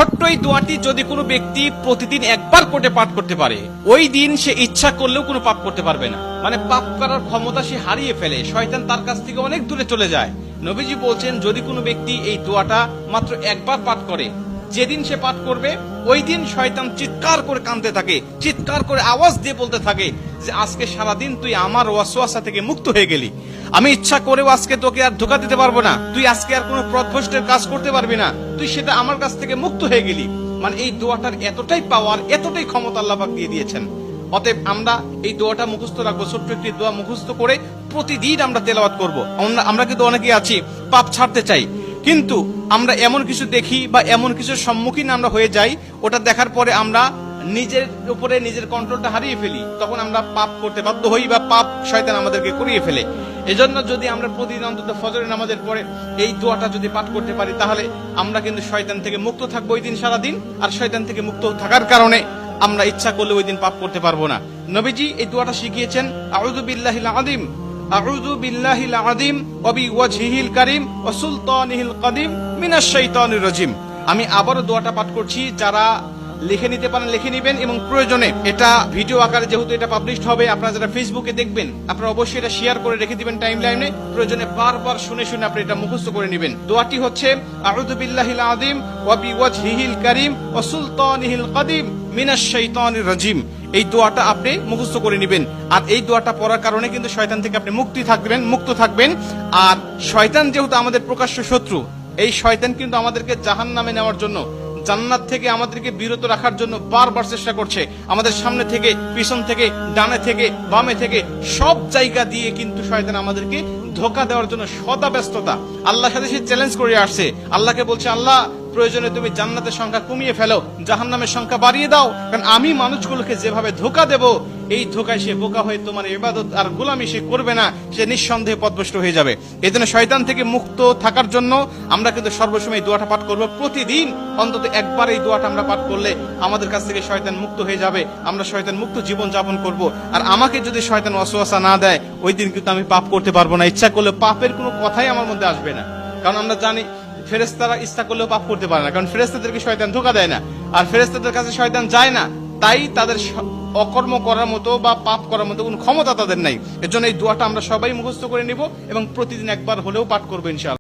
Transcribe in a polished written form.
ছোট্ট এই দোয়াটি যদি কোনো ব্যক্তি প্রতিদিন একবার করে পাঠ করতে পারে, ওই দিন সে ইচ্ছা করলেও কোনো পাপ করতে পারবে না। মানে পাপ করার ক্ষমতা সে হারিয়ে ফেলে, শয়তান তার কাছ থেকে অনেক দূরে চলে যায়। নবীজি বলছেন, যদি কোনো ব্যক্তি এই দোয়াটা মাত্র একবার পাঠ করে, যেদিন সে পাঠ করবে ওই দিন শয়তান চিৎকার করে কাঁদতে থাকে, চিৎকার করে আওয়াজ দিয়ে বলতে থাকে যে আজকে সারাদিন তুই আমার ওয়াসওয়াসা থেকে মুক্ত হয়ে গেলি, আমি ইচ্ছা করেও আজকে তোকে আর ধোঁকা দিতে পারবো না, তুই আজকে আর কোনো পথভ্রষ্টের কাজ করতে পারবি না, তুই সেটা আমার কাছ থেকে মুক্ত হয়ে গেলি। মানে এই দোয়াটার এতটাই পাওয়ার, এতটাই ক্ষমতা আল্লাহ পাক দিয়ে দিয়েছেন। অতএব আমরা এই দোয়াটা মুখস্থ রাখবো, ছোট্ট একটি দোয়া মুখস্থ করে প্রতিদিন আমরা তেলাওয়াত করবো। আমরা কিন্তু অনেকেই আছি পাপ ছাড়তে চাই, কিন্তু আমরা এমন কিছু দেখি বা এমন কিছুর সম্মুখীন আমরা হয়ে যাই, ওটা দেখার পরে আমরা নিজের উপরে নিজের কন্ট্রোলটা হারিয়ে ফেলি, তখন আমরা পাপ করতে বাধ্য হই বা পাপ শয়তান আমাদেরকে করিয়ে ফেলে। এজন্য যদি আমরা প্রতিদিন অন্তত ফজরের নামাজের পরে এই দোয়াটা যদি পাঠ করতে পারি, তাহলে আমরা কিন্তু শয়তান থেকে মুক্ত থাকবো ওই দিন সারাদিন। আর শয়তান থেকে মুক্ত থাকার কারণে আমরা ইচ্ছা করলে ওই দিন পাপ করতে পারবো না। নবীজি এই দোয়াটা শিখিয়েছেন, আউযু বিল্লাহিল আযীম, আউযু বিল্লাহিল আযীম ওয়া বিওয়াজহিল কারীম ওয়া সুলতানিহিল কাদীম মিনাশ শাইতানির রাজীম। আমি আবারও দোয়াটা পাঠ করছি, যারা লিখে নিতে পারেন লিখে নিবেন, এবং প্রয়োজনে এটা ভিডিও আকারে যেহেতু এটা পাবলিশড হবে, আপনারা যারা ফেসবুকে দেখবেন আপনারা অবশ্যই এটা শেয়ার করে রেখে দিবেন টাইম লাইনে, প্রয়োজনে বারবার শুনে শুনে আপনি এটা মুখস্থ করে নেবেন। দোয়াটি হচ্ছে, আউযু বিল্লাহিল আযীম ওয়া বিওয়াজহিল কারীম ওয়া সুলতানিহিল কাদীম মিনাশ শাইতানির রাজীম। এই দোয়াটা আপনি মুখস্থ করে নেবেন, আর এই দোয়াটা পড়ার কারণে কিন্তু শয়তান থেকে আপনি মুক্ত থাকবেন। আর শয়তান যেহেতু আমাদের প্রকাশ্য শত্রু, এই শয়তান কিন্তু আমাদেরকে জাহান্নামে নেওয়ার জন্য, জান্নাত থেকে আমাদেরকে বিরত রাখার জন্য বারবার চেষ্টা করছে। আমাদের সামনে থেকে, পিছন থেকে, ডানে থেকে, বামে থেকে, সব জায়গা দিয়ে কিন্তু শয়তান আমাদেরকে ধোঁকা দেওয়ার জন্য সদা ব্যস্ততা। আল্লাহর সাথে সে চ্যালেঞ্জ করে আসছে, আল্লাহকে বলছে, আল্লাহ প্রয়োজনে তুমি জান্নাতের সংখ্যা কমিয়ে ফেলো, জাহান্নামের সংখ্যা বাড়িয়ে দাও, কারণ আমি মানুষগুলোকে যেভাবে ধোঁকা দেব, এই ধোঁকায় সে বোকা হয়ে তোমার ইবাদত আর গোলামি সে করবে না, সে নিঃসন্দেহে পথভ্রষ্ট হয়ে যাবে। এই জন্য শয়তান থেকে মুক্ত থাকার জন্য আমরা কিন্তু সর্বসময় দোয়াটা পাঠ করবো। প্রতিদিন অন্তত একবার এই দোয়াটা আমরা পাঠ করলে আমাদের কাছ থেকে শয়তান মুক্ত হয়ে যাবে, আমরা শয়তান মুক্ত জীবন যাপন করব। আর আমাকে যদি শয়তান ওয়াসওয়াসা না দেয়, ওই দিন কিন্তু আমি পাপ করতে পারবো না, ইচ্ছা করলে পাপের কোনো কথাই আমার মধ্যে আসবে না। কারণ আমরা জানি ফেরেশতারা ইচ্ছা করলেও পাপ করতে পারে না, কারণ ফেরেশতাদেরকে শয়তান ধোঁকা দেয় না, আর ফেরেশতাদের কাছে শয়তান যায় না, তাই তাদের অকর্ম করার মতো বা পাপ করার মতো কোনো ক্ষমতা তাদের নাই। এর জন্য এই দোয়াটা আমরা সবাই মুখস্থ করে নিব এবং প্রতিদিন একবার হলেও পাঠ করবো ইনশাআল্লাহ।